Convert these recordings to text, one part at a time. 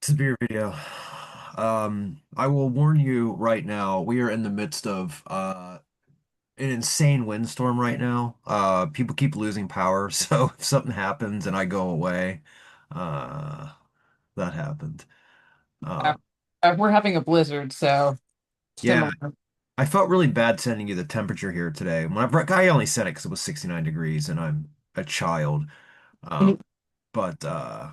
It's a beer video. I will warn you right now, we are in the midst of an insane windstorm right now. People keep losing power, so if something happens and I go away, uh that happened. Uh, Uh we're having a blizzard, so yeah, similar. I felt really bad sending you the temperature here today. I only said it because it was 69 degrees and I'm a child. Um, But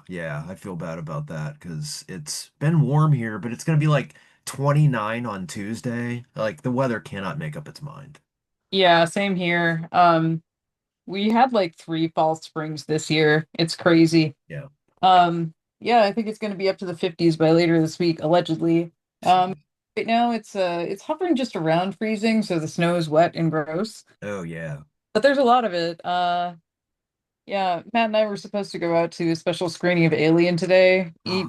yeah, I feel bad about that because it's been warm here, but it's gonna be like 29 on Tuesday. Like the weather cannot make up its mind. Yeah, same here. We had like three fall springs this year. It's crazy. Yeah. Yeah, I think it's going to be up to the 50s by later this week, allegedly. Um, right now it's hovering just around freezing, so the snow is wet and gross. Oh yeah. But there's a lot of it. Yeah, Matt and I were supposed to go out to a special screening of Alien today. Ah,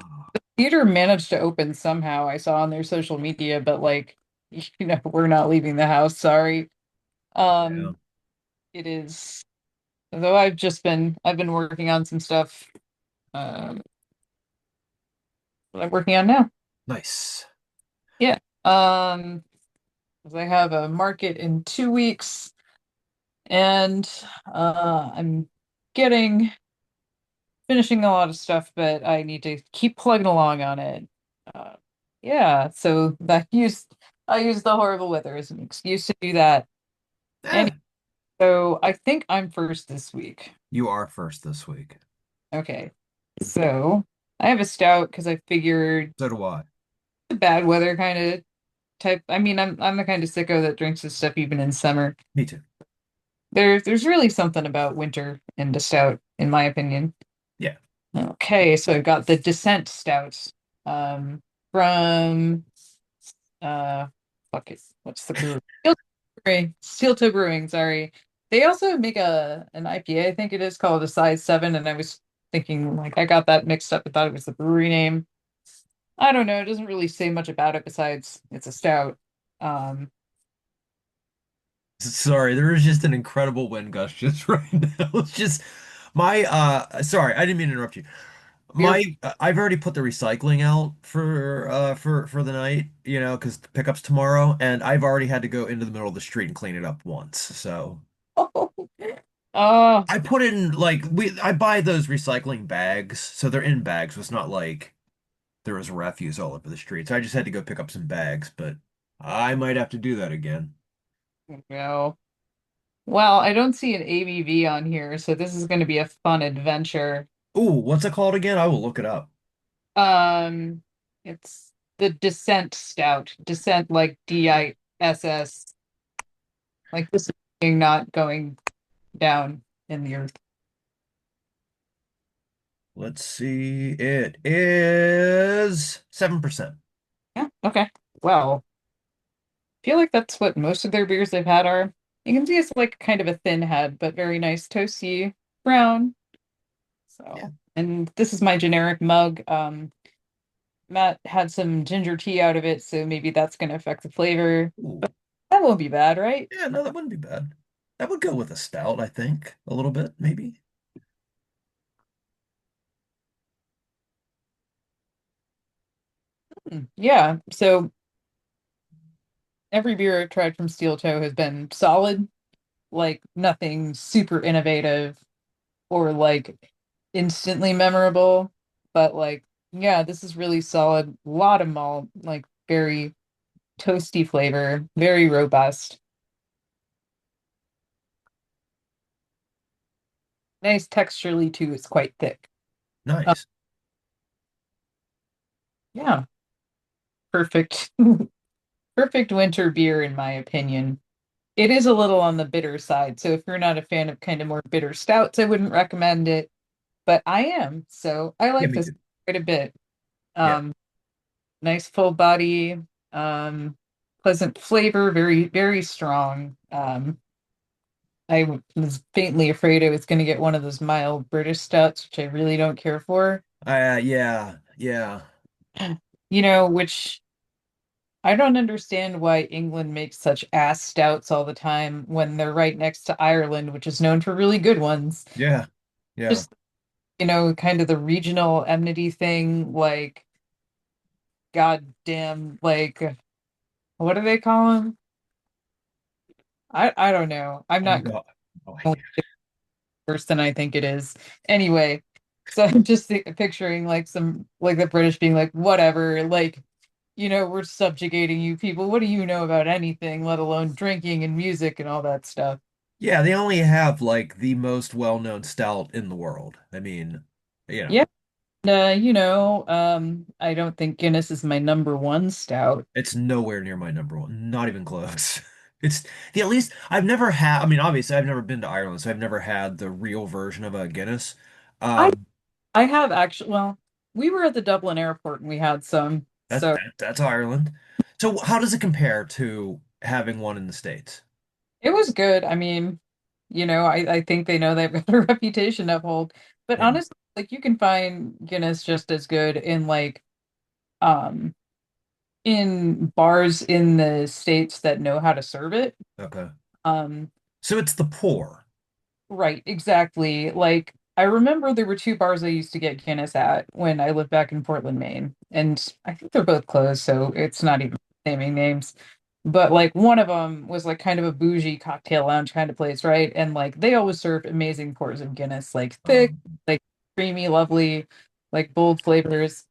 Theater managed to open somehow, I saw on their social media, but like, we're not leaving the house, sorry. yeah. Um, it is, though I've been working on some stuff um that I'm working on now. Nice. Yeah. Um, 'Cause I have a market in 2 weeks and I'm getting finishing a lot of stuff, but I need to keep plugging along on it. Uh, yeah, so I use the horrible weather as an excuse to do that. Eh, And so I think I'm first this week. you are first this week. Okay. So I have a stout because I figured So do I. the bad weather kind of type. I mean, I'm the kind of sicko that drinks this stuff even in summer. Me too. There's really something about winter and a stout, in my opinion. Yeah. Okay, so I've got the Descent Stout from uh fuck it, what's the brewery? Steel Toe Brewing, sorry. They also make an IPA, I think it is called a size 7, and I was thinking like I got that mixed up and thought it was the brewery name. I don't know, it doesn't really say much about it besides it's a stout. Um Sorry, there is just an incredible wind gust just right now. It's just my sorry, I didn't mean to interrupt you. you're I've already put the recycling out for the night, you know, because the pickup's tomorrow, and I've already had to go into the middle of the street and clean it up once. So oh I put it in like I buy those recycling bags, so they're in bags. So it's not like there was refuse all over the streets. I just had to go pick up some bags, but I might have to do that again. no. Well, I don't see an ABV on here, so this is going to be a fun adventure. Ooh, what's it called again? I will look it up. Um, it's the Descent Stout. Descent like DISS, like this thing not going down in the earth. Let's see. It is 7%. Yeah, okay. Well, I feel like that's what most of their beers they've had are. You can see it's like kind of a thin head, but very nice, toasty brown. Yeah. So, and this is my generic mug. Matt had some ginger tea out of it, so maybe that's going to affect the flavor. Ooh. That won't be bad, right? Yeah, no, that wouldn't be bad. That would go with a stout, I think, a little bit, maybe. Yeah. So every beer I've tried from Steel Toe has been solid, like nothing super innovative or like instantly memorable. But like, yeah, this is really solid. A lot of malt, like very toasty flavor, very robust. Nice texturally too. It's quite thick. Uh, Nice. yeah, perfect. Perfect winter beer in my opinion. It is a little on the bitter side, so if you're not a fan of kind of more bitter stouts, I wouldn't recommend it. But I am, so I Yeah, like me this too. quite a bit. Yeah. Um, Nice full body, pleasant flavor, very, very strong. I was faintly afraid I was going to get one of those mild British stouts, which I really don't care for. Yeah, yeah. Which I don't understand why England makes such ass stouts all the time when they're right next to Ireland, which is known for really good ones. Yeah. Yeah. Just, kind of the regional enmity thing, like. goddamn like what do they call them? I don't know. I'm Oh not God. Oh, worse than I think it is. Anyway, so I'm just picturing like some like the British being like, whatever, like, we're subjugating you people. What do you know about anything, let alone drinking and music and all that stuff? yeah, they only have like the most well-known stout in the world. I mean, you know, Yeah. I don't think Guinness is my number one stout. it's nowhere near my number one, not even close. It's the at least I've never had, I mean, obviously I've never been to Ireland, so I've never had the real version of a Guinness. I Um, I have actually, well, we were at the Dublin airport and we had some. So that's Ireland. So how does it compare to having one in the States? it was good. I mean, I think they know they've got a reputation to uphold. But Yeah. honestly, like you can find Guinness just as good um in bars in the states that know how to serve it. Okay. Um, So it's the poor. right, exactly. Like I remember there were two bars I used to get Guinness at when I lived back in Portland, Maine, and I think they're both closed, so it's not even naming names. But like one of them was like kind of a bougie cocktail lounge kind of place, right? And like they always served amazing pours of Guinness, like thick, Um, like creamy, lovely, like bold flavors.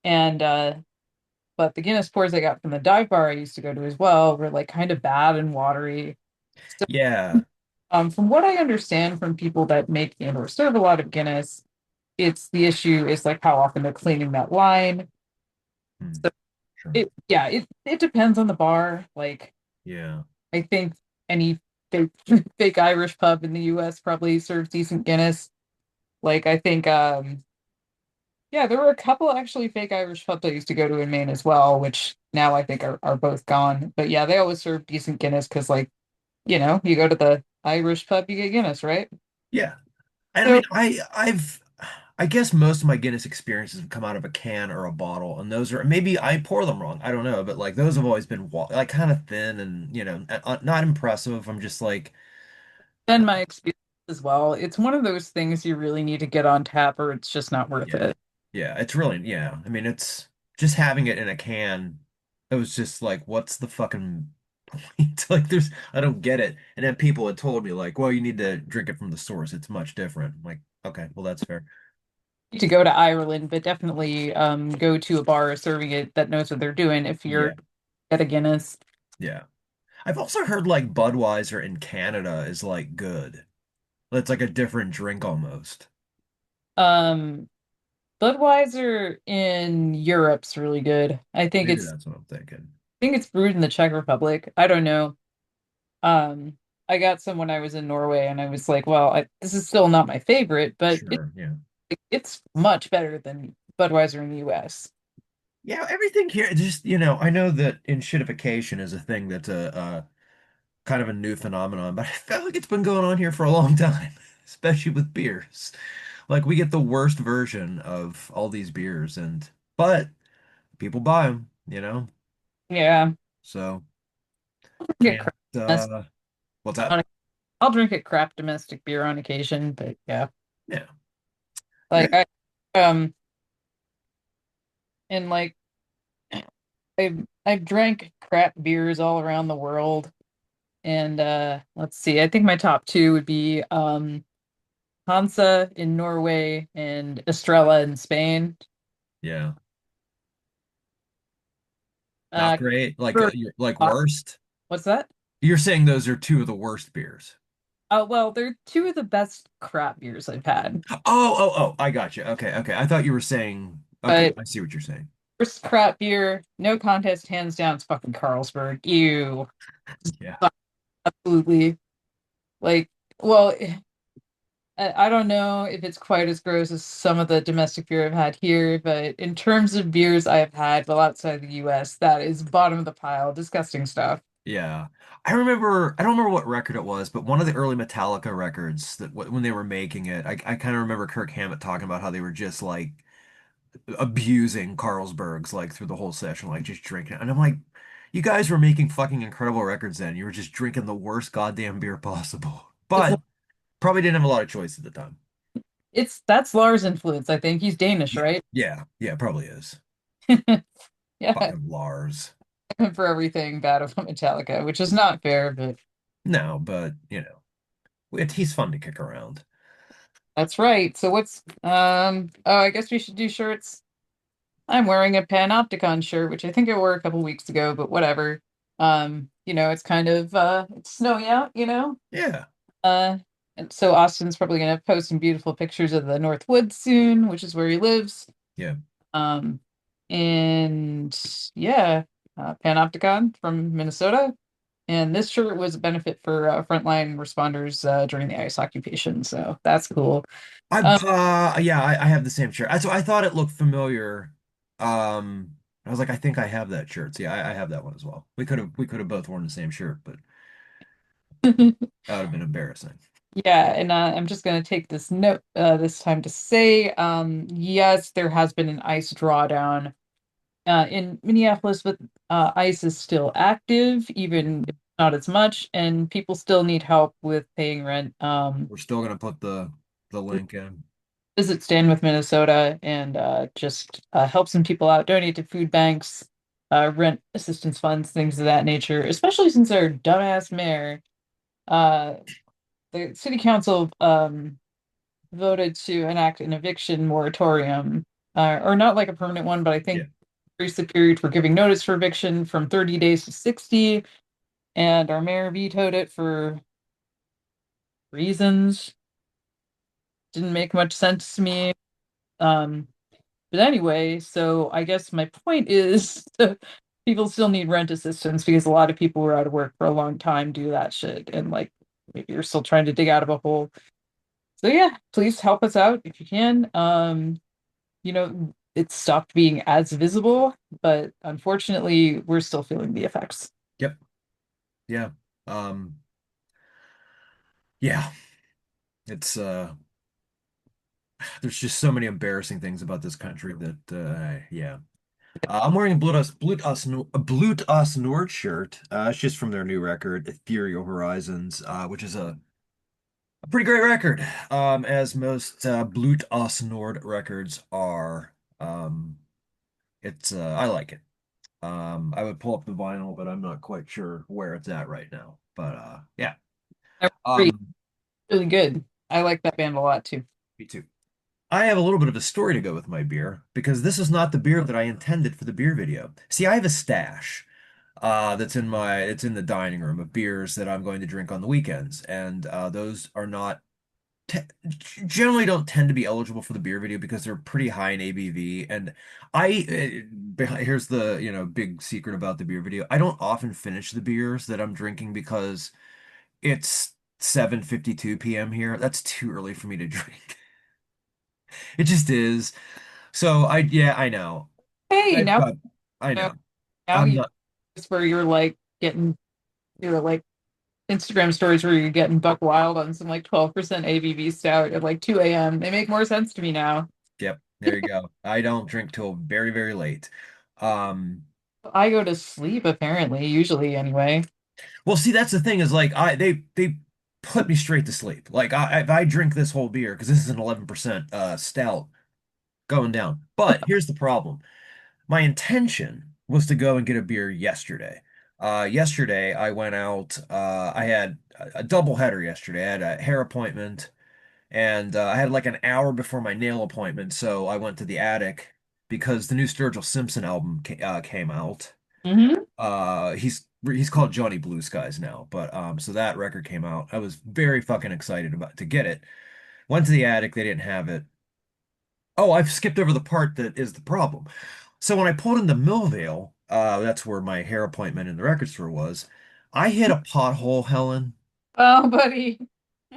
And but the Guinness pours I got from the dive bar I used to go to as well were like kind of bad and watery. So yeah. from what I understand from people that make and or serve a lot of Guinness, it's the issue is like how often they're cleaning that line. Hmm, So sure. it depends on the bar. Like Yeah. I think any fake fake Irish pub in the US probably serves decent Guinness. Like I think yeah, there were a couple actually fake Irish pubs I used to go to in Maine as well, which now I think are both gone. But yeah, they always serve decent Guinness because like, you go to the Irish pub, you get Guinness, right? Yeah. And I So mean, I guess most of my Guinness experiences have come out of a can or a bottle, and those are maybe I pour them wrong. I don't know, but like those have always been like kind of thin and not impressive. I'm just like, then my experience as well. It's one of those things you really need to get on tap or it's just not worth yeah, it. yeah. It's really yeah. I mean, it's just having it in a can. It was just like, what's the fucking point? Like, I don't get it. And then people had told me like, well, you need to drink it from the source. It's much different. I'm like, okay, well, that's fair. To go to Ireland, but definitely go to a bar serving it that knows what they're doing if Yeah, you're at a Guinness. yeah. I've also heard like Budweiser in Canada is like good. It's like a different drink almost. Um, Budweiser in Europe's really good. Maybe that's what I'm thinking. I think it's brewed in the Czech Republic. I don't know. Um, I got some when I was in Norway, and I was like, well, this is still not my favorite, but Sure, yeah. it's much better than Budweiser in the US. Yeah, everything here just, I know that enshittification is a thing that's a kind of a new phenomenon, but I feel like it's been going on here for a long time, especially with beers. Like we get the worst version of all these beers but people buy them. Yeah, So get can't crap domestic what's that? on I'll drink a crap domestic beer on occasion, but yeah, Yeah. Yeah. like I and like I've drank crap beers all around the world, and let's see, I think my top two would be Hansa in Norway and Estrella in Spain. Yeah. Not Uh, great. Like for- you're like worst. what's that? You're saying those are two of the worst beers. Well, they're two of the best crap beers I've had. Oh, I got you. Okay, okay. I thought you were saying, okay, But I see what you're saying. first crap beer, no contest, hands down, it's fucking Carlsberg. Ew, Yeah. absolutely. Like, well, I don't know if it's quite as gross as some of the domestic beer I've had here, but in terms of beers I have had well outside the US, that is bottom of the pile. Disgusting stuff. Yeah. I don't remember what record it was, but one of the early Metallica records that when they were making it, I kind of remember Kirk Hammett talking about how they were just like abusing Carlsbergs like through the whole session, like just drinking. And I'm like, you guys were making fucking incredible records then. You were just drinking the worst goddamn beer possible. It's But probably didn't have a lot of choice at the time. that's Lars' influence, I think. He's Danish, Yeah. right? Yeah, yeah, probably is. Yeah, Fucking Lars. for everything bad about Metallica, which is not fair, but No, but he's fun to kick around. that's right. So what's oh, I guess we should do shirts. I'm wearing a Panopticon shirt, which I think I wore a couple weeks ago, but whatever. It's kind of it's snowy out, you know. Yeah, Uh and so Austin's probably gonna post some beautiful pictures of the North Woods soon, which is where he lives. yeah. Um and yeah, Panopticon from Minnesota. And this shirt was a benefit for frontline responders during the ICE occupation, so that's cool. Um, Yeah, I have the same shirt. I thought it looked familiar. I was like, I think I have that shirt. So yeah, I have that one as well. We could have both worn the same shirt, but that would have been embarrassing. yeah, and I'm just going to take this note this time to say, yes, there has been an ICE drawdown in Minneapolis, but ICE is still active, even if not as much, and people still need help with paying rent. We're still gonna put the link in. Visit Stand with Minnesota and just help some people out, donate to food banks, rent assistance funds, things of that nature, especially since our dumbass mayor, uh, the city council voted to enact an eviction moratorium, or not like a permanent one, but I Yeah. think increase the period for giving notice for eviction from 30 days to 60. And our mayor vetoed it for reasons. Didn't make much sense to me. Um, But anyway, so I guess my point is people still need rent assistance because a lot of people who are out of work for a long time do that shit. And like maybe you're still trying to dig out of a hole. So yeah, please help us out if you can. It stopped being as visible, but unfortunately we're still feeling the effects. Yep. Yeah. Um, yeah. It's there's just so many embarrassing things about this country that yeah. I'm wearing a Blut Aus Nord shirt. It's just from their new record, Ethereal Horizons, which is a pretty great record. As most Blut Aus Nord records are. It's I like it. I would pull up the vinyl, but I'm not quite sure where it's at right now. But yeah. They're really, Um, really good. I like that band a lot too. Me too. I have a little bit of a story to go with my beer because this is not the beer that I intended for the beer video. See, I have a stash it's in the dining room of beers that I'm going to drink on the weekends, and those are not te generally don't tend to be eligible for the beer video because they're pretty high in ABV. And here's the big secret about the beer video. I don't often finish the beers that I'm drinking because it's 7:52 p.m. here. That's too early for me to drink. It just is. So yeah, I know. Hey, I've now got, I you know, know. now I'm you not, it's where you're like getting your like Instagram stories where you're getting buck wild on some like 12% ABV stout at like 2 a.m. They make more sense to me now. yep, there you go. I don't drink till very, very late. Um, I go to sleep apparently, usually anyway. well, see, that's the thing is like they put me straight to sleep. Like if I drink this whole beer, because this is an 11% stout going down. But here's the problem. My intention was to go and get a beer yesterday. Yesterday I went out, I had a double header yesterday. I had a hair appointment. And I had like an hour before my nail appointment, so I went to the attic because the new Sturgill Simpson album came out. Hmm. He's called Johnny Blue Skies now, but so that record came out. I was very fucking excited about to get it. Went to the attic, they didn't have it. Oh, I've skipped over the part that is the problem. So when I pulled into Millvale, that's where my hair appointment in the record store was. I hit a pothole, Helen. Oh, buddy.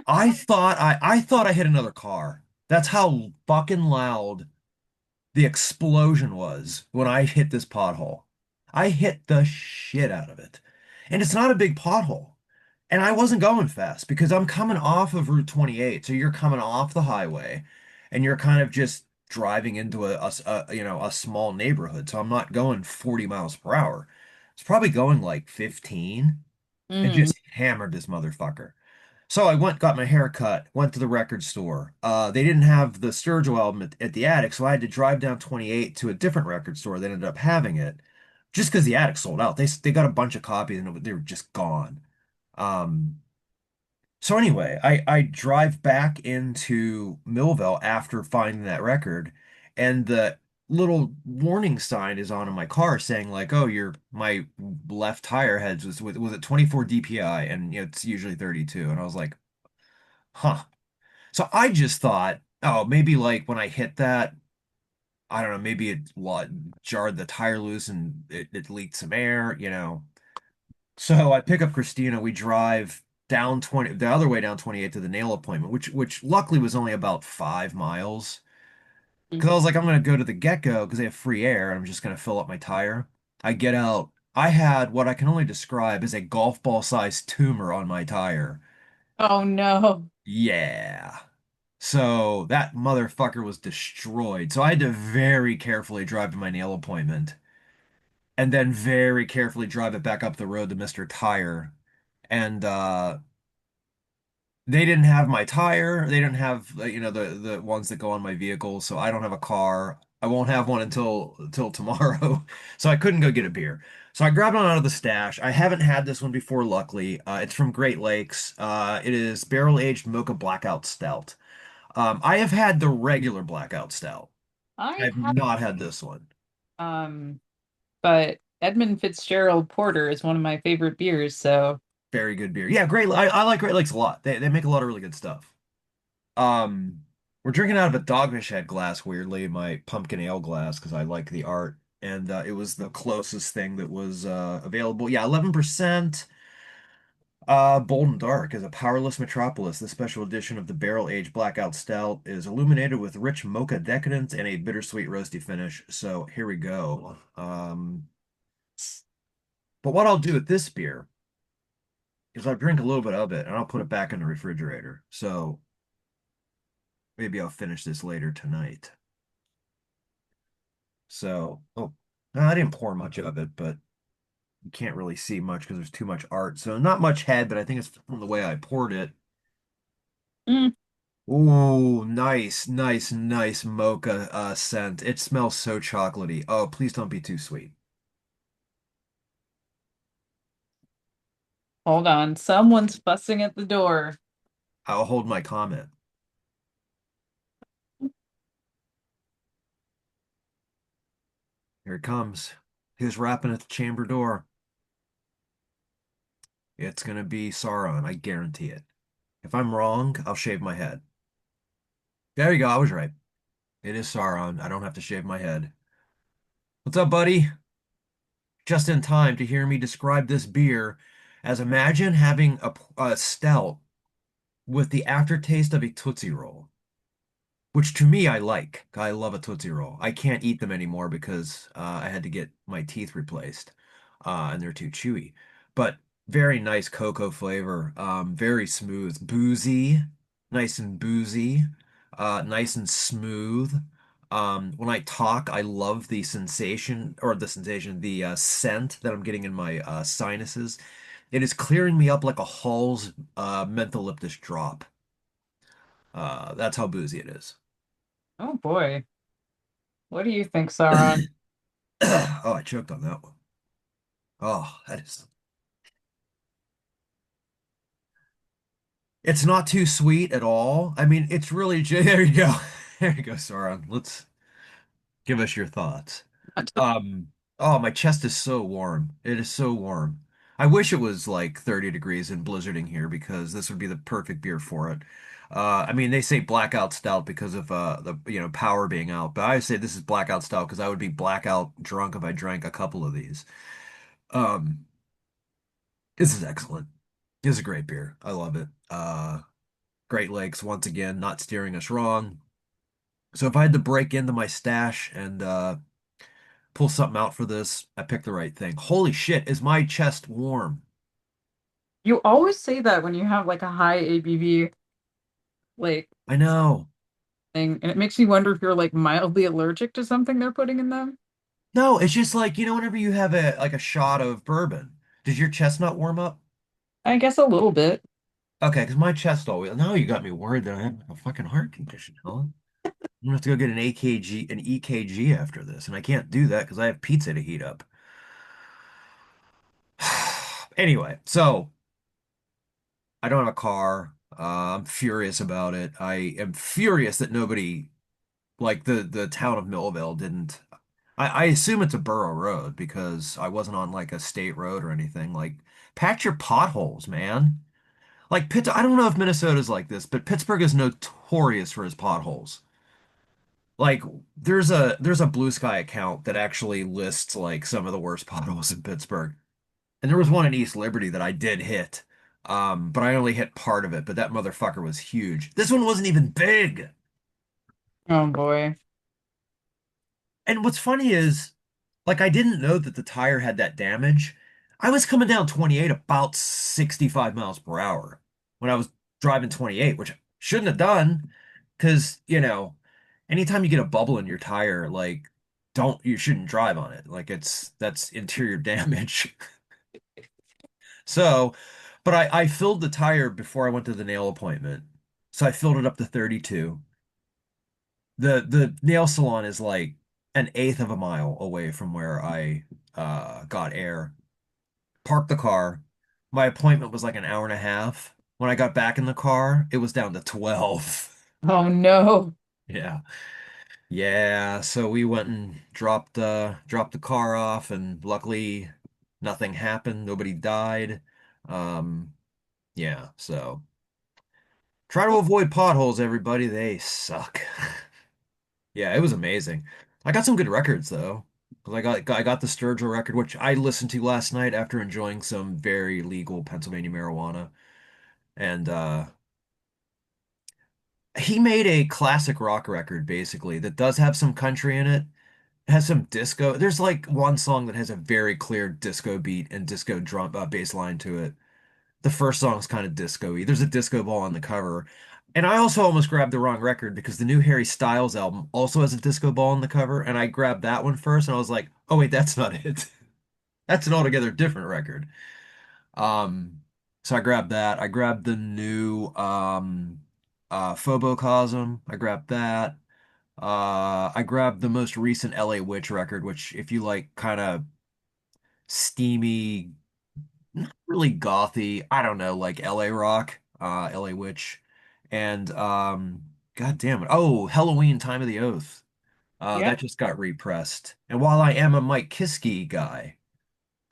I thought I hit another car. That's how fucking loud the explosion was when I hit this pothole. I hit the shit out of it. And it's not a big pothole. And I wasn't going fast because I'm coming off of Route 28. So you're coming off the highway and you're kind of just driving into a small neighborhood. So I'm not going 40 miles per hour. It's probably going like 15 and Mm. just hammered this motherfucker. So I got my hair cut, went to the record store. They didn't have the Sturgill album at the Attic, so I had to drive down 28 to a different record store that ended up having it, just because the Attic sold out. They got a bunch of copies and they were just gone. Um, so anyway, I drive back into Millville after finding that record, and the little warning sign is on in my car saying like, "Oh, my left tire heads was at 24 DPI, and it's usually 32." And I was like, "Huh." So I just thought, oh, maybe like when I hit that, I don't know, maybe it what jarred the tire loose and it leaked some air. So I pick up Christina, we drive down 20 the other way down 28 to the nail appointment, which luckily was only about 5 miles. Because I was like, I'm gonna go to the get-go because they have free air and I'm just gonna fill up my tire. I get out. I had what I can only describe as a golf ball sized tumor on my tire. Oh no. Yeah. So that motherfucker was destroyed. So I had to very carefully drive to my nail appointment and then very carefully drive it back up the road to Mr. Tire. And they didn't have my tire. They didn't have the ones that go on my vehicle, so I don't have a car. I won't have one until tomorrow. So I couldn't go get a beer. So I grabbed one out of the stash. I haven't had this one before, luckily. It's from Great Lakes. It is barrel-aged mocha blackout stout. I have had the regular blackout stout. I I've have not had this one. um but Edmund Fitzgerald Porter is one of my favorite beers, so Very good beer. Yeah, great. I like Great Lakes a lot. They make a lot of really good stuff. Um, we're drinking out of a Dogfish Head glass, weirdly, my pumpkin ale glass, because I like the art. And it was the closest thing that was available. Yeah, 11%. Bold and Dark is a powerless metropolis. This special edition of the barrel-aged blackout stout is illuminated with rich mocha decadence and a bittersweet roasty finish. So here we go. But what I'll do with this beer is I'll drink a little bit of it and I'll put it back in the refrigerator. So maybe I'll finish this later tonight. So, oh, no, I didn't pour much of it, but you can't really see much because there's too much art. So not much head, but I think it's from the way I poured it. mm, Ooh, nice, nice, nice mocha scent. It smells so chocolatey. Oh, please don't be too sweet. hold on. Someone's fussing at the door. I'll hold my comment. Here it comes. Who's rapping at the chamber door? It's gonna be Sauron, I guarantee it. If I'm wrong, I'll shave my head. There you go, I was right. It is Sauron. I don't have to shave my head. What's up, buddy? Just in time to hear me describe this beer as imagine having a stout with the aftertaste of a Tootsie Roll, which to me I like. I love a Tootsie Roll. I can't eat them anymore because I had to get my teeth replaced, and they're too chewy. But very nice cocoa flavor, very smooth, boozy, nice and boozy, nice and smooth. When I talk, I love the scent that I'm getting in my sinuses. It is clearing me up like a Hall's mentholyptus drop. That's how boozy it is. Oh boy. What do you think, Sauron? Oh, I choked on that one. Oh, that is. It's not too sweet at all. I mean, it's really. There you go. There you go, Sauron. Let's give us your thoughts. Um, oh, my chest is so warm. It is so warm. I wish it was like 30 degrees and blizzarding here because this would be the perfect beer for it. I mean, they say blackout stout because of the power being out, but I say this is blackout stout because I would be blackout drunk if I drank a couple of these. Um, this is excellent. This is a great beer. I love it. Great Lakes once again not steering us wrong. So if I had to break into my stash and pull something out for this, I picked the right thing. Holy shit, is my chest warm? You always say that when you have like a high ABV like I know. thing, and it makes me wonder if you're like mildly allergic to something they're putting in them. No, it's just like, whenever you have a shot of bourbon, does your chest not warm up? I guess a little bit. Okay, because my chest always. Now you got me worried that I have a fucking heart condition, Helen. I'm gonna have to go get an EKG after this, and I can't do that because I have pizza to heat up. Anyway, so I don't have a car. I'm furious about it. I am furious that nobody, like the town of Millville, didn't. I assume it's a borough road because I wasn't on like a state road or anything. Like, patch your potholes, man. Like Pitt, I don't know if Minnesota's like this, but Pittsburgh is notorious for his potholes. Like, there's a Blue Sky account that actually lists like some of the worst potholes in Pittsburgh. And there was one in East Liberty that I did hit. But I only hit part of it, but that motherfucker was huge. This one wasn't even big. Oh boy. And what's funny is, like, I didn't know that the tire had that damage. I was coming down 28 about 65 miles per hour when I was driving 28, which I shouldn't have done because, anytime you get a bubble in your tire, like, you shouldn't drive on it. Like, that's interior damage. So, but I filled the tire before I went to the nail appointment. So I filled it up to 32. The nail salon is like an eighth of a mile away from where I got air. Parked the car. My appointment was like an hour and a half. When I got back in the car, it was down to 12. Oh no. Yeah. Yeah, so we went and dropped the car off and luckily nothing happened. Nobody died. Um yeah, so try to avoid potholes, everybody. They suck. Yeah, it was amazing. I got some good records though. 'Cause I got the Sturgill record, which I listened to last night after enjoying some very legal Pennsylvania marijuana. And he made a classic rock record basically that does have some country in it. It has some disco. There's like one song that has a very clear disco beat and disco drum bass line to it. The first song's kind of disco-y. There's a disco ball on the cover. And I also almost grabbed the wrong record because the new Harry Styles album also has a disco ball on the cover, and I grabbed that one first, and I was like, "Oh wait, that's not it. That's an altogether different record." Um, so I grabbed that. I grabbed the new Phobocosm. I grabbed that. I grabbed the most recent LA Witch record, which if you like kind of steamy, not really gothy, I don't know, like LA rock, LA Witch, and God damn it. Oh, Halloween Time of the Oath. Yeah. That just got repressed. And while I am a Mike Kiske guy,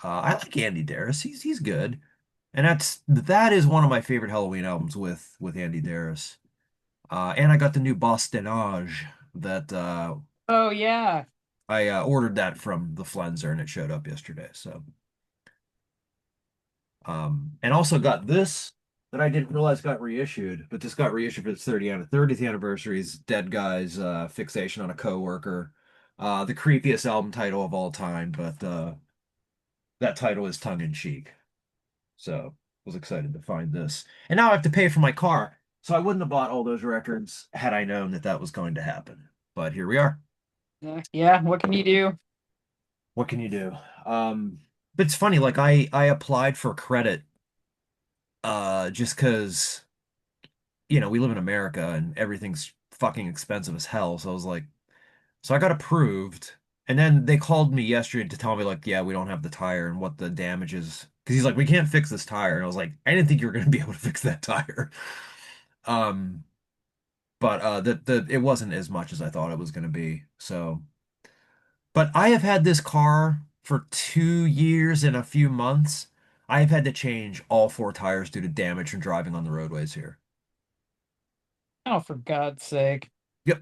I like Andy Darris. He's good. And that is one of my favorite Halloween albums with Andy Darris. And I got the new Bostonage that Oh yeah. I ordered that from the Flenser and it showed up yesterday. So and also got this that I didn't realize got reissued, but this got reissued for its 30th anniversary is Dead Guy's Fixation on a Coworker. The creepiest album title of all time, but that title is tongue in cheek. So was excited to find this. And now I have to pay for my car. So I wouldn't have bought all those records had I known that that was going to happen. But here we are. Yeah. What can you do? What can you do? Um, but it's funny, like I applied for credit just because we live in America and everything's fucking expensive as hell. So I was like, so I got approved. And then they called me yesterday to tell me like, yeah, we don't have the tire and what the damage is. Because he's like, we can't fix this tire. And I was like, I didn't think you were going to be able to fix that tire. Um, but the it wasn't as much as I thought it was going to be. So, but I have had this car for 2 years and a few months. I have had to change all four tires due to damage from driving on the roadways here. Oh, for God's sake. Yep.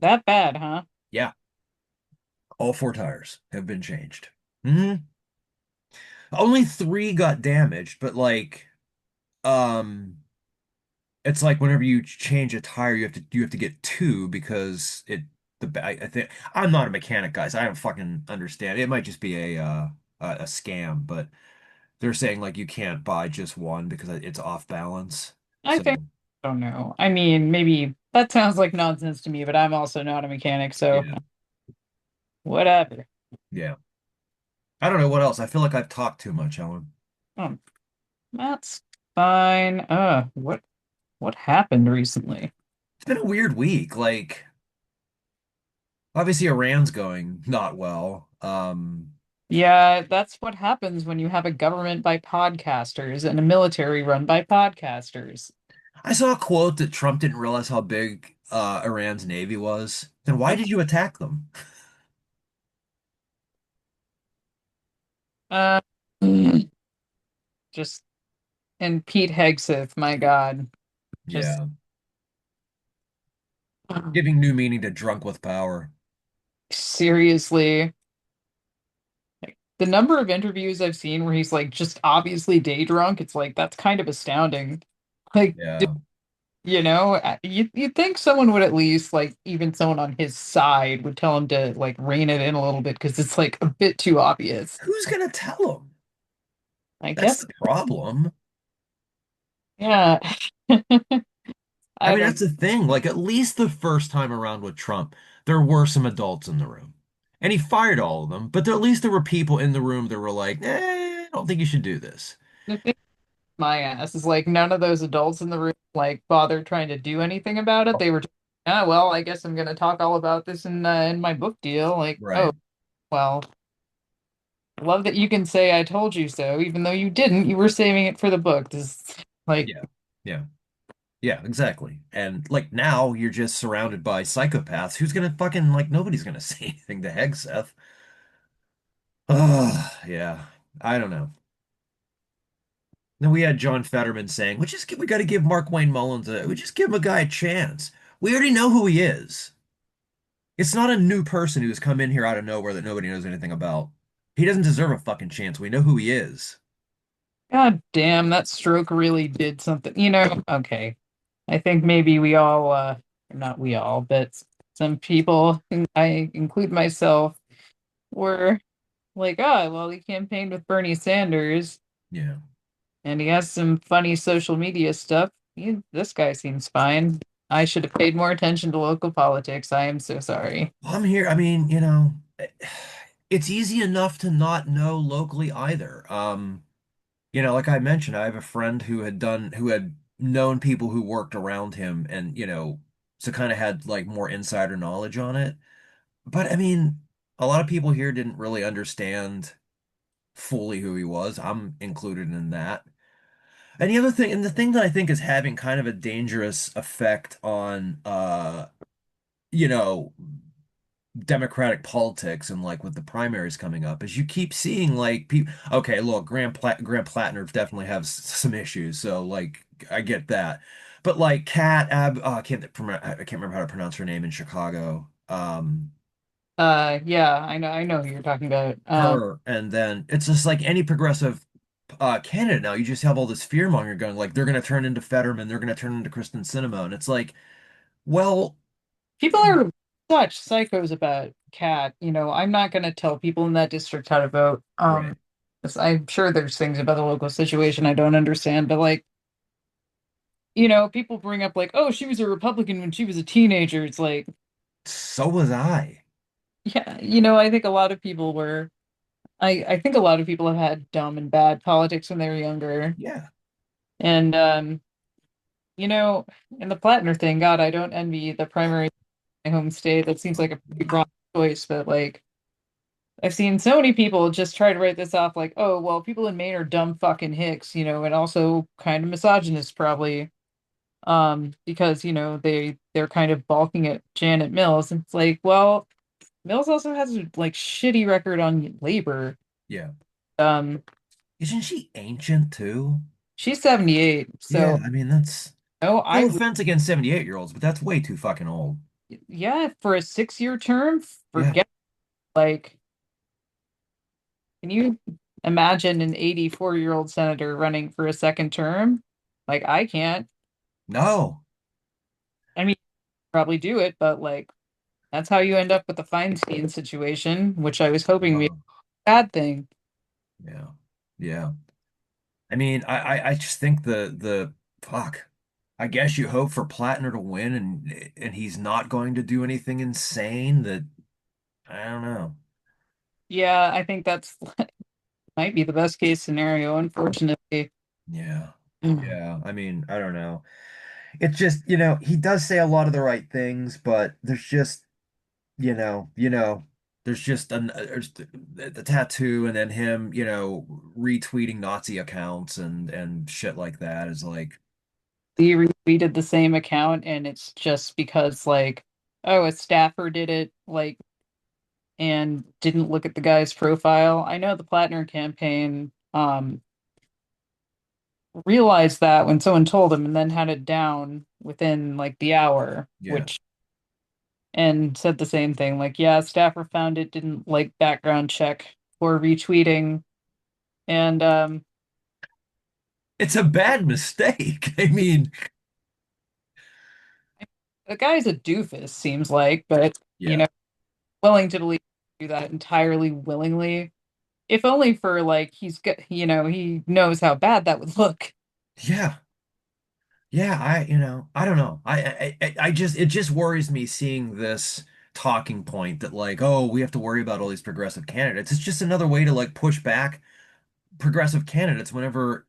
That bad, huh? Yeah. All four tires have been changed. Hmm. Only three got damaged, but like, um, it's like whenever you change a tire, you have to get two because I think I'm not a mechanic, guys. I don't fucking understand. It might just be a scam, but they're saying like you can't buy just one because it's off balance. I So think I don't know. I mean, maybe that sounds like nonsense to me, but I'm also not a mechanic, so yeah, whatever. yeah. I don't know what else. I feel like I've talked too much, Helen. Oh, that's fine. What happened recently? It's been a weird week. Like, obviously Iran's going not well. Yeah, that's what happens when you have a government by podcasters and a military run by podcasters. I saw a quote that Trump didn't realize how big Iran's navy was. Then why That's did you attack them? uh just and Pete Hegseth, my God, just Yeah, giving new meaning to drunk with power. seriously. The number of interviews I've seen where he's like just obviously day drunk, it's like that's kind of astounding. Like, Yeah. you'd think someone would at least like even someone on his side would tell him to like rein it in a little bit because it's like a bit too obvious. Who's gonna tell him? I That's guess, the problem. yeah. I I mean, don't. that's the thing. Like, at least the first time around with Trump, there were some adults in the room. And he fired all of them, but at least there were people in the room that were like, I don't think you should do this. The thing with my ass is like none of those adults in the room like bothered trying to do anything about it. They were just, yeah, well, I guess I'm gonna talk all about this in my book deal. Like, oh, Right. well, love that you can say I told you so, even though you didn't. You were saving it for the book. This like Yeah. Yeah. Yeah, exactly. And like now you're just surrounded by psychopaths. Who's gonna fucking like nobody's gonna say anything to Hegseth. Oh, yeah. I don't know. Then we had John Fetterman saying, we got to give Mark Wayne Mullins we just give him a guy a chance. We already know who he is. It's not a new person who's come in here out of nowhere that nobody knows anything about. He doesn't deserve a fucking chance. We know who he is. God damn, that stroke really did something. Okay. I think maybe we all, not we all, but some people, and I include myself, were like, oh, well, he campaigned with Bernie Sanders Yeah. and he has some funny social media stuff. This guy seems fine. I should have paid more attention to local politics. I am so sorry. I'm here. I mean, it's easy enough to not know locally either. Like I mentioned, I have a friend who had known people who worked around him and, so kind of had like more insider knowledge on it. But I mean, a lot of people here didn't really understand fully who he was. I'm included in that. And the thing that I think is having kind of a dangerous effect on you know, Democratic politics and like with the primaries coming up is you keep seeing like people. Okay, look, Graham Plattner definitely has some issues, so like I get that. But like I can't remember how to pronounce her name in Chicago. Yeah, I know who you're talking about. Her, and then it's just like any progressive candidate now. You just have all this fear monger going like they're going to turn into Fetterman, they're going to turn into Kristen Sinema, and it's like, well, People are such psychos about Cat. I'm not going to tell people in that district how to vote. right. 'Cause I'm sure there's things about the local situation I don't understand, but like, people bring up like, oh, she was a Republican when she was a teenager. It's like, So was I. yeah, I think a lot of people were. I think a lot of people have had dumb and bad politics when they were younger, Yeah. and you know, and the Plattner thing. God, I don't envy the primary in my home state. That seems like a pretty broad choice, but like. I've seen so many people just try to write this off like, oh, well, people in Maine are dumb fucking hicks, and also kind of misogynist probably. Because, they're kind of balking at Janet Mills. And it's like, well, Mills also has a like shitty record on labor. Yeah. Um, Isn't she ancient too? she's 78, Yeah, so I mean that's no, no offense against 78-year-olds, but that's way too fucking old. yeah, for a 6-year term, Yeah. forget like, can you imagine an 84-year-old senator running for a second term? Like, I can't. No. I mean, probably do it, but like that's how you end up with the Feinstein situation, which I was hoping would be a Oh, bad thing. yeah. Yeah. I mean, I just think the fuck. I guess you hope for Plattner to win and he's not going to do anything insane that I don't know. Yeah, I think that's might be the best case scenario, unfortunately. Yeah. Yeah, I mean, I don't know. It's just, he does say a lot of the right things, but there's just, there's just there's the tattoo and then him, retweeting Nazi accounts and shit like that is like, He retweeted the same account, and it's just because, like, oh, a staffer did it, like, and didn't look at the guy's profile. I know the Plattner campaign realized that when someone told him and then had it down within like the hour, yeah. which and said the same thing, like, yeah, staffer found it, didn't like background check for retweeting. And It's a bad mistake. I mean, the guy's a doofus, seems like, but you yeah. know, willing to believe do that entirely willingly. If only for like he's got, he knows how bad that would look. Yeah. Yeah, I don't know. I just it just worries me seeing this talking point that like, oh, we have to worry about all these progressive candidates. It's just another way to like push back progressive candidates whenever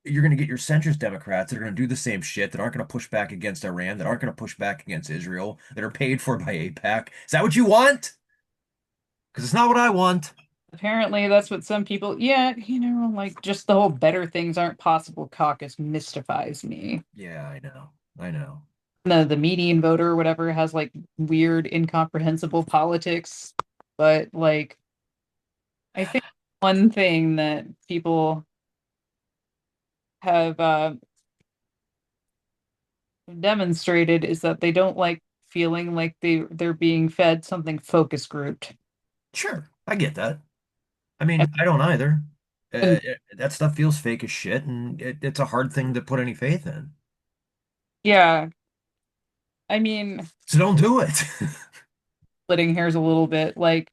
you're going to get your centrist Democrats that are going to do the same shit, that aren't going to push back against Iran, that aren't going to push back against Israel, that are paid for by AIPAC. Is that what you want? Because it's not what I want. Apparently, that's what some people, yeah, like just the whole better things aren't possible caucus mystifies me. Yeah, I know. I know. The median voter or whatever has like weird, incomprehensible politics. But like, I think one thing that people have demonstrated is that they don't like feeling like they're being fed something focus grouped. Sure, I get that. I And, mean, I don't either. and That stuff feels fake as shit, and it's a hard thing to put any faith in. yeah, I mean, So don't do it. splitting hairs a little bit. Like,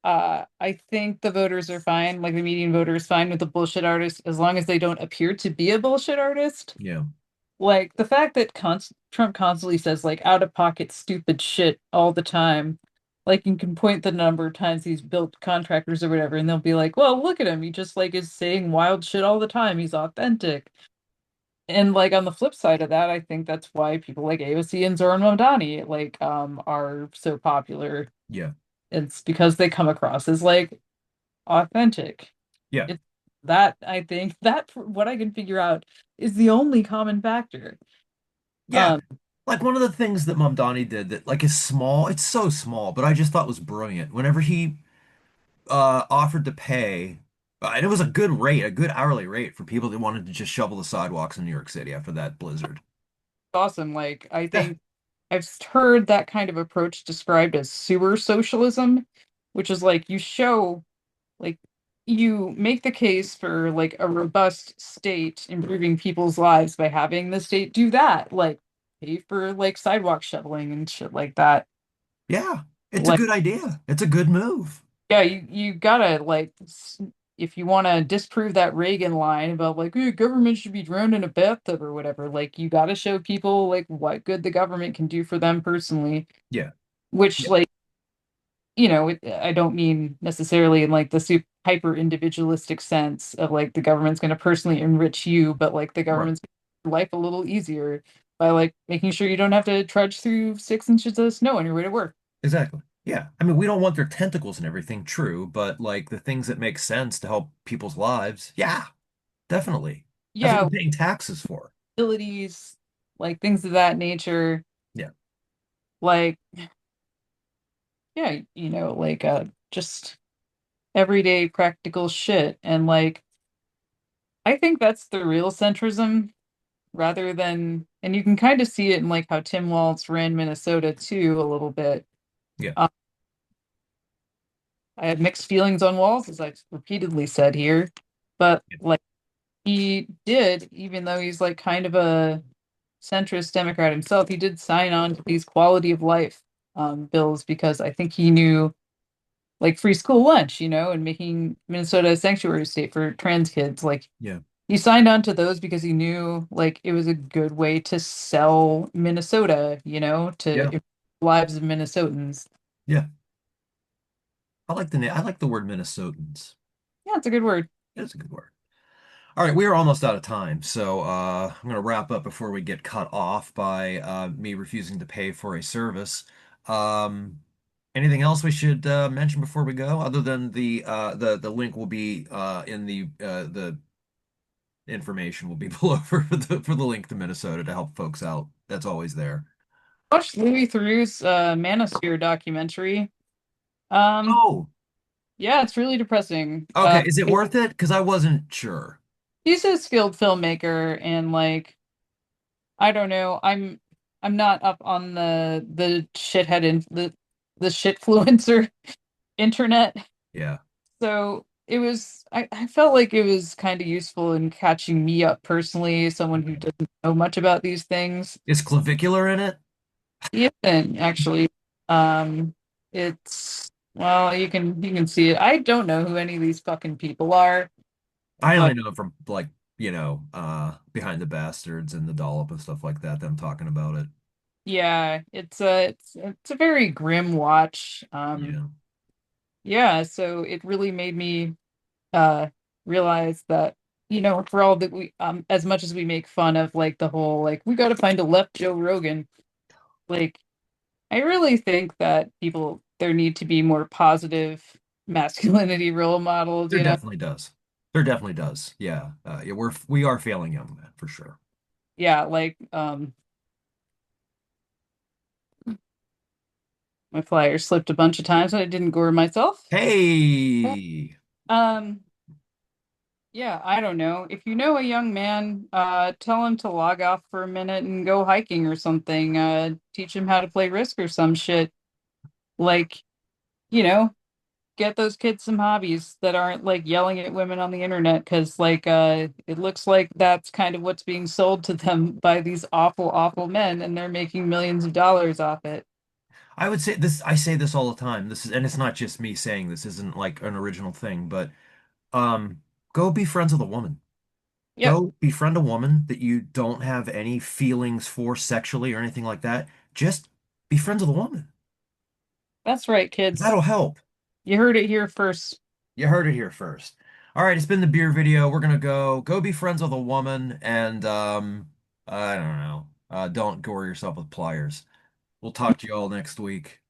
I think the voters are fine. Like the median voter is fine with the bullshit artist as long as they don't appear to be a bullshit artist. Yeah, Like the fact that Trump constantly says like out of pocket stupid shit all the time. Like you can point the number of times he's built contractors or whatever, and they'll be like, "Well, look at him. He just like is saying wild shit all the time. He's authentic." And like on the flip side of that, I think that's why people like AOC and Zoran Mamdani are so popular. yeah, It's because they come across as like authentic. yeah, It's that I think that what I can figure out is the only common factor. yeah. Um, Like one of the things that Mamdani did that like is small, it's so small, but I just thought was brilliant. Whenever he offered to pay, and it was a good rate, a good hourly rate for people that wanted to just shovel the sidewalks in New York City after that blizzard. awesome. Like I Yeah, think I've heard that kind of approach described as sewer socialism, which is like you show like you make the case for like a robust state improving people's lives by having the state do that, like pay for like sidewalk shoveling and shit like that. yeah, it's a Like good idea. It's a good move. yeah, you gotta like if you want to disprove that Reagan line about like government should be drowned in a bathtub or whatever, like you gotta show people like what good the government can do for them personally, Yeah, which yeah, like I don't mean necessarily in like the super hyper individualistic sense of like the government's going to personally enrich you, but like the right. government's gonna make life a little easier by like making sure you don't have to trudge through 6 inches of snow on your way to work. Exactly. Yeah. I mean, we don't want their tentacles and everything, true, but like the things that make sense to help people's lives, yeah, definitely. That's what Yeah, we're paying taxes for. abilities, like things of that nature, Yeah. like yeah, like just everyday practical shit. And like I think that's the real centrism rather than, and you can kind of see it in like how Tim Walz ran Minnesota too a little bit. Yeah. Um, I had mixed feelings on Walz, as I've repeatedly said here, but Yeah. like he did, even though he's like kind of a centrist Democrat himself, he did sign on to these quality of life bills because I think he knew like free school lunch, and making Minnesota a sanctuary state for trans kids. Like Yeah. he signed on to those because he knew like it was a good way to sell Minnesota, to Yeah. improve the lives of Minnesotans. Yeah. I like the word Minnesotans. Yeah, it's a good word. That's a good word. All right, we are almost out of time, so I'm going to wrap up before we get cut off by me refusing to pay for a service. Um, Anything else we should mention before we go, other than the link will be in the information will be below for the link to Minnesota to help folks out. That's always there. Watched Louis Theroux's Manosphere documentary. Um, Oh, yeah, it's really depressing. okay. Is it worth it? Because I wasn't sure. He's a skilled filmmaker, and like I don't know, I'm not up on the shithead in the shitfluencer internet. Yeah. So it was I felt like it was kind of useful in catching me up personally, someone who doesn't know much about these things. Is clavicular in it? Even actually, um, it's well, you can see it. I don't know who any of these fucking people are, I but only know from like, Behind the Bastards and the Dollop and stuff like that, them talking about it. yeah, it's a very grim watch. Yeah. Yeah, so it really made me uh realize that for all that we as much as we make fun of like the whole like we got to find a left Joe Rogan, like I really think that people there need to be more positive masculinity role models, There definitely does. There definitely does. Yeah. Yeah, we are failing young men for sure. yeah, like my flyer slipped a bunch of times and I didn't gore myself. Hey, Um yeah, I don't know. If you know a young man, tell him to log off for a minute and go hiking or something. Teach him how to play Risk or some shit. Like, you know, get those kids some hobbies that aren't like yelling at women on the internet because like it looks like that's kind of what's being sold to them by these awful, awful men, and they're making millions of dollars off it. I would say this, I say this all the time. And it's not just me saying this isn't like an original thing, but um, go be friends with a woman. Yep, Go befriend a woman that you don't have any feelings for sexually or anything like that. Just be friends with a woman. that's right, kids. That'll help. You heard it here first. You heard it here first. All right, it's been the beer video. We're gonna go be friends with a woman and I don't know. Don't gore yourself with pliers. We'll talk to you all next week.